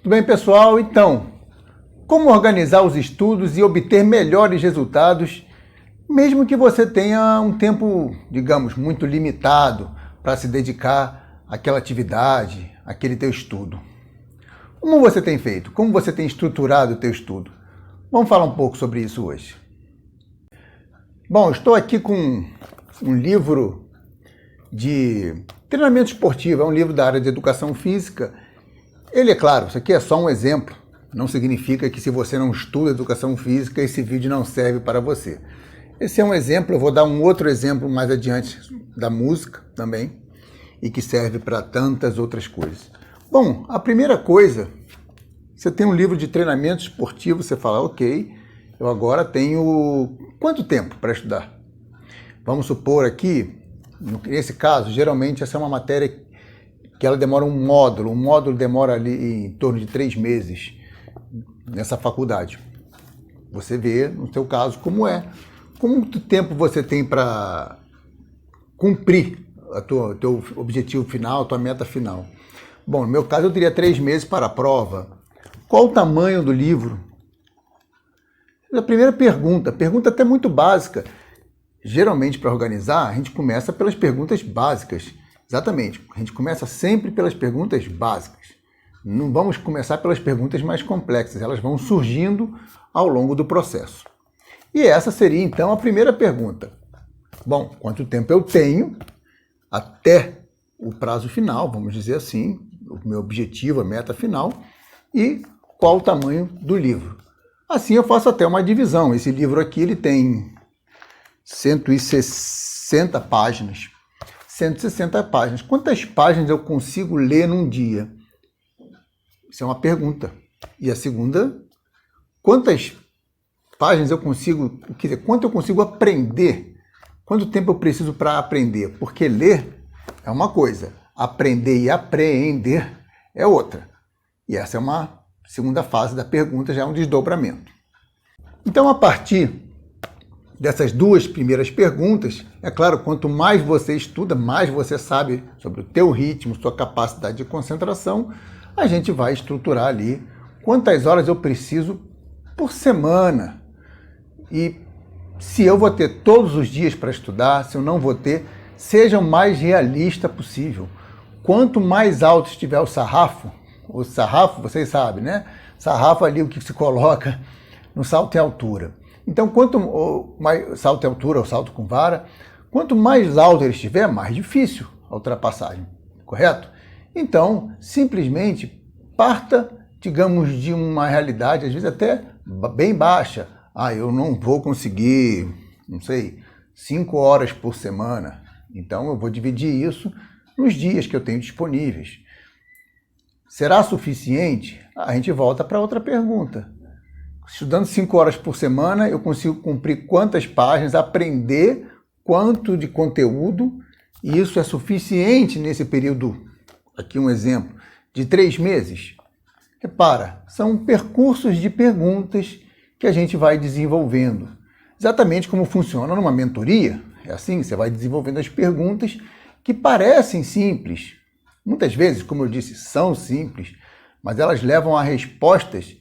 Tudo bem, pessoal? Então, como organizar os estudos e obter melhores resultados, mesmo que você tenha um tempo, digamos, muito limitado para se dedicar àquela atividade, àquele teu estudo? Como você tem feito? Como você tem estruturado o teu estudo? Vamos falar um pouco sobre isso hoje. Bom, estou aqui com um livro de treinamento esportivo, é um livro da área de educação física. Ele, é claro, isso aqui é só um exemplo. Não significa que se você não estuda educação física, esse vídeo não serve para você. Esse é um exemplo, eu vou dar um outro exemplo mais adiante da música também, e que serve para tantas outras coisas. Bom, a primeira coisa, você tem um livro de treinamento esportivo, você fala, ok, eu agora tenho quanto tempo para estudar? Vamos supor aqui, nesse caso, geralmente essa é uma matéria que ela demora um módulo demora ali em torno de 3 meses nessa faculdade. Você vê, no seu caso, como é. Quanto tempo você tem para cumprir o teu objetivo final, a tua meta final? Bom, no meu caso eu teria 3 meses para a prova. Qual o tamanho do livro? A primeira pergunta até muito básica. Geralmente, para organizar, a gente começa pelas perguntas básicas. Exatamente, a gente começa sempre pelas perguntas básicas. Não vamos começar pelas perguntas mais complexas, elas vão surgindo ao longo do processo. E essa seria, então, a primeira pergunta. Bom, quanto tempo eu tenho até o prazo final, vamos dizer assim, o meu objetivo, a meta final, e qual o tamanho do livro. Assim eu faço até uma divisão. Esse livro aqui ele tem 160 páginas. 160 páginas. Quantas páginas eu consigo ler num dia? Isso é uma pergunta. E a segunda, quantas páginas eu consigo, quer dizer, quanto eu consigo aprender? Quanto tempo eu preciso para aprender? Porque ler é uma coisa, aprender e apreender é outra. E essa é uma segunda fase da pergunta, já é um desdobramento. Então, a partir dessas duas primeiras perguntas, é claro, quanto mais você estuda, mais você sabe sobre o teu ritmo, sua capacidade de concentração, a gente vai estruturar ali quantas horas eu preciso por semana. E se eu vou ter todos os dias para estudar, se eu não vou ter, seja o mais realista possível. Quanto mais alto estiver o sarrafo, vocês sabem, né? Sarrafo ali, o que se coloca no salto em altura. Então, quanto mais salto em altura ou salto com vara, quanto mais alto ele estiver, mais difícil a ultrapassagem, correto? Então, simplesmente parta, digamos, de uma realidade, às vezes até bem baixa. Eu não vou conseguir, não sei, 5 horas por semana. Então, eu vou dividir isso nos dias que eu tenho disponíveis. Será suficiente? A gente volta para outra pergunta. Estudando 5 horas por semana, eu consigo cumprir quantas páginas, aprender quanto de conteúdo, e isso é suficiente nesse período, aqui um exemplo, de 3 meses? Repara, são percursos de perguntas que a gente vai desenvolvendo. Exatamente como funciona numa mentoria, é assim, você vai desenvolvendo as perguntas que parecem simples. Muitas vezes, como eu disse, são simples, mas elas levam a respostas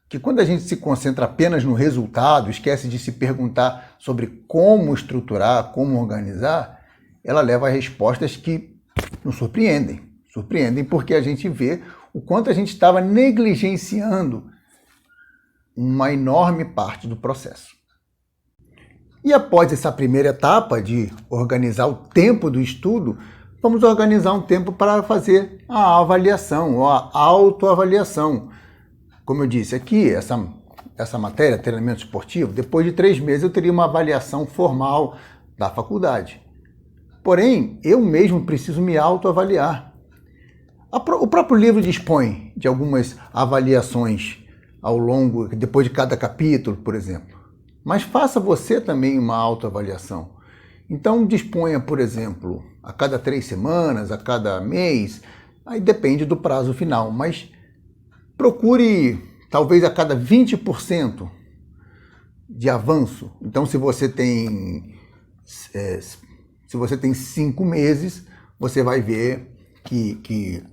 que quando a gente se concentra apenas no resultado, esquece de se perguntar sobre como estruturar, como organizar, ela leva a respostas que nos surpreendem. Surpreendem porque a gente vê o quanto a gente estava negligenciando uma enorme parte do processo. E após essa primeira etapa de organizar o tempo do estudo, vamos organizar um tempo para fazer a avaliação, ou a autoavaliação. Como eu disse aqui, essa matéria, treinamento esportivo, depois de 3 meses eu teria uma avaliação formal da faculdade. Porém, eu mesmo preciso me autoavaliar. O próprio livro dispõe de algumas avaliações ao longo, depois de cada capítulo, por exemplo. Mas faça você também uma autoavaliação. Então, disponha, por exemplo, a cada 3 semanas, a cada mês, aí depende do prazo final, mas procure, talvez, a cada 20% de avanço. Então, se você tem 5 meses, você vai ver que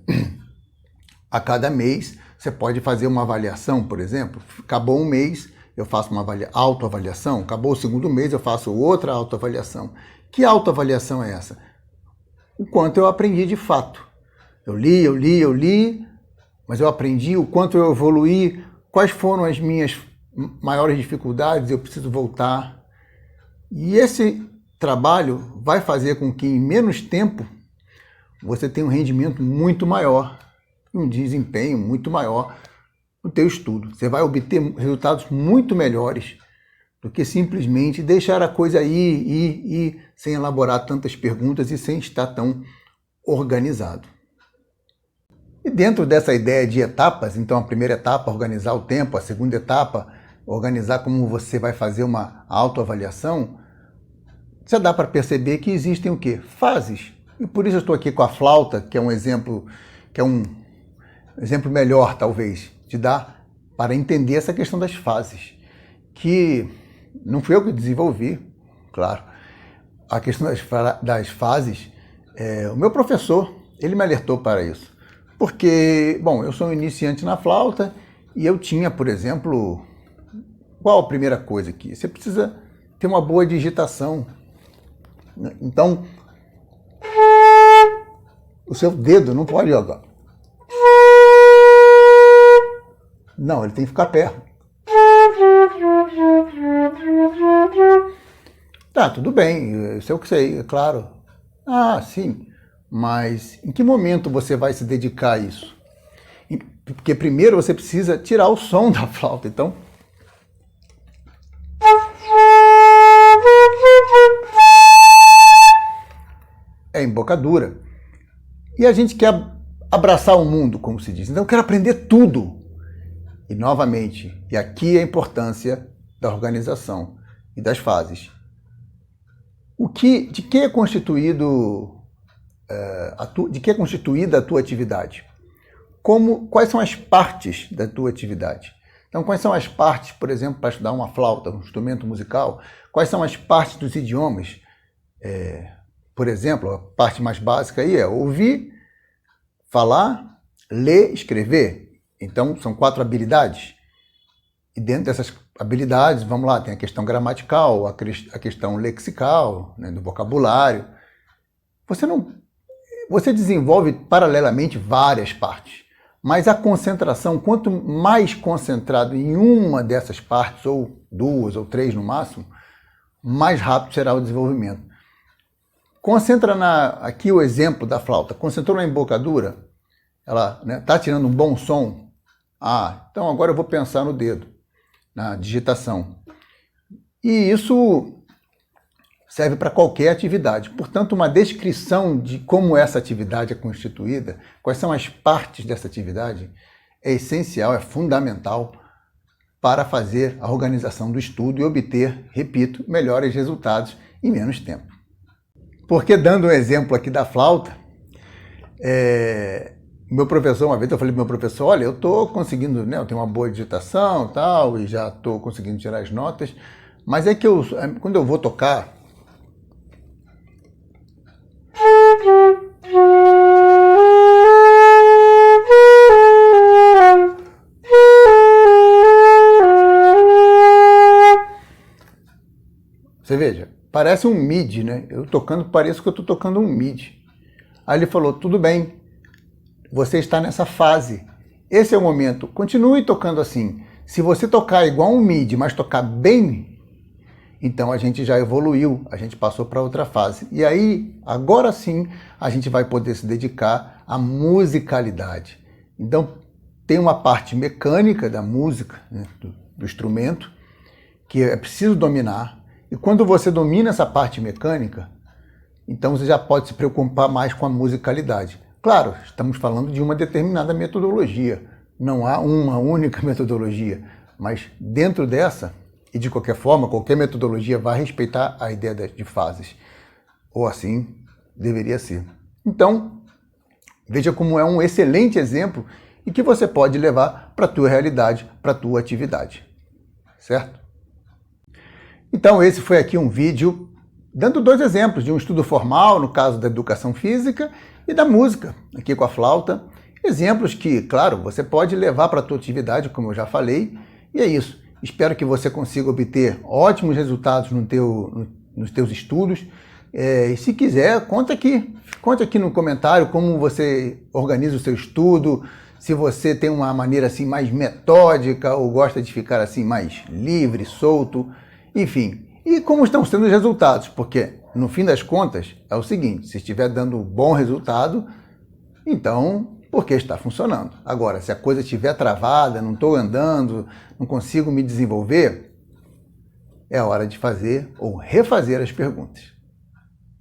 A cada mês, você pode fazer uma avaliação, por exemplo. Acabou um mês, eu faço uma autoavaliação. Acabou o segundo mês, eu faço outra autoavaliação. Que autoavaliação é essa? O quanto eu aprendi de fato. Eu li, mas eu aprendi o quanto eu evoluí, quais foram as minhas maiores dificuldades, eu preciso voltar. E esse trabalho vai fazer com que em menos tempo você tenha um rendimento muito maior, um desempenho muito maior no teu estudo. Você vai obter resultados muito melhores do que simplesmente deixar a coisa ir, sem elaborar tantas perguntas e sem estar tão organizado. E dentro dessa ideia de etapas, então a primeira etapa, organizar o tempo, a segunda etapa, organizar como você vai fazer uma autoavaliação, já dá para perceber que existem o quê? Fases. E por isso eu estou aqui com a flauta, que é um exemplo melhor, talvez, de dar para entender essa questão das fases, que não fui eu que desenvolvi, claro. A questão das fases, o meu professor, ele me alertou para isso. Porque, bom, eu sou um iniciante na flauta e eu tinha, por exemplo, qual a primeira coisa aqui? Você precisa ter uma boa digitação. Então, o seu dedo não pode jogar. Não, ele tem que ficar perto. Tá, tudo bem, isso é o que sei, é claro. Ah, sim. Mas em que momento você vai se dedicar a isso? Porque primeiro você precisa tirar o som da flauta, então... É embocadura. E a gente quer abraçar o mundo, como se diz. Então eu quero aprender tudo. E novamente, e aqui a importância da organização e das fases. De que é constituída a tua atividade? Quais são as partes da tua atividade? Então, quais são as partes, por exemplo, para estudar uma flauta, um instrumento musical? Quais são as partes dos idiomas? Por exemplo, a parte mais básica aí é ouvir, falar, ler, escrever. Então, são 4 habilidades. E dentro dessas habilidades, vamos lá, tem a questão gramatical, a questão lexical, né, do vocabulário. Você desenvolve paralelamente várias partes, mas a concentração, quanto mais concentrado em uma dessas partes, ou 2 ou 3 no máximo, mais rápido será o desenvolvimento. Concentra aqui o exemplo da flauta, concentrou na embocadura, ela está tirando um bom som. Então agora eu vou pensar no dedo, na digitação. E isso serve para qualquer atividade. Portanto, uma descrição de como essa atividade é constituída, quais são as partes dessa atividade, é essencial, é fundamental para fazer a organização do estudo e obter, repito, melhores resultados em menos tempo. Porque, dando um exemplo aqui da flauta, meu professor, uma vez eu falei para o meu professor, olha, eu estou conseguindo, eu tenho uma boa digitação e já estou conseguindo tirar as notas, mas é que quando eu vou tocar, você veja, parece um MIDI, né? Eu tocando, parece que eu estou tocando um MIDI. Aí ele falou, tudo bem, você está nessa fase. Esse é o momento. Continue tocando assim. Se você tocar igual um MIDI, mas tocar bem, então a gente já evoluiu, a gente passou para outra fase. E aí, agora sim, a gente vai poder se dedicar à musicalidade. Então, tem uma parte mecânica da música, né, do instrumento, que é preciso dominar. E quando você domina essa parte mecânica, então você já pode se preocupar mais com a musicalidade. Claro, estamos falando de uma determinada metodologia. Não há uma única metodologia, mas dentro dessa, e de qualquer forma, qualquer metodologia vai respeitar a ideia de fases. Ou assim deveria ser. Então, veja como é um excelente exemplo e que você pode levar para a tua realidade, para a tua atividade. Certo? Então, esse foi aqui um vídeo dando 2 exemplos de um estudo formal, no caso da educação física, e da música, aqui com a flauta, exemplos que, claro, você pode levar para a tua atividade, como eu já falei, e é isso. Espero que você consiga obter ótimos resultados nos teus estudos. E se quiser, conta aqui no comentário como você organiza o seu estudo, se você tem uma maneira assim mais metódica ou gosta de ficar assim mais livre, solto, enfim. E como estão sendo os resultados, porque no fim das contas é o seguinte, se estiver dando bom resultado, então porque está funcionando. Agora, se a coisa estiver travada, não estou andando, não consigo me desenvolver, é hora de fazer ou refazer as perguntas.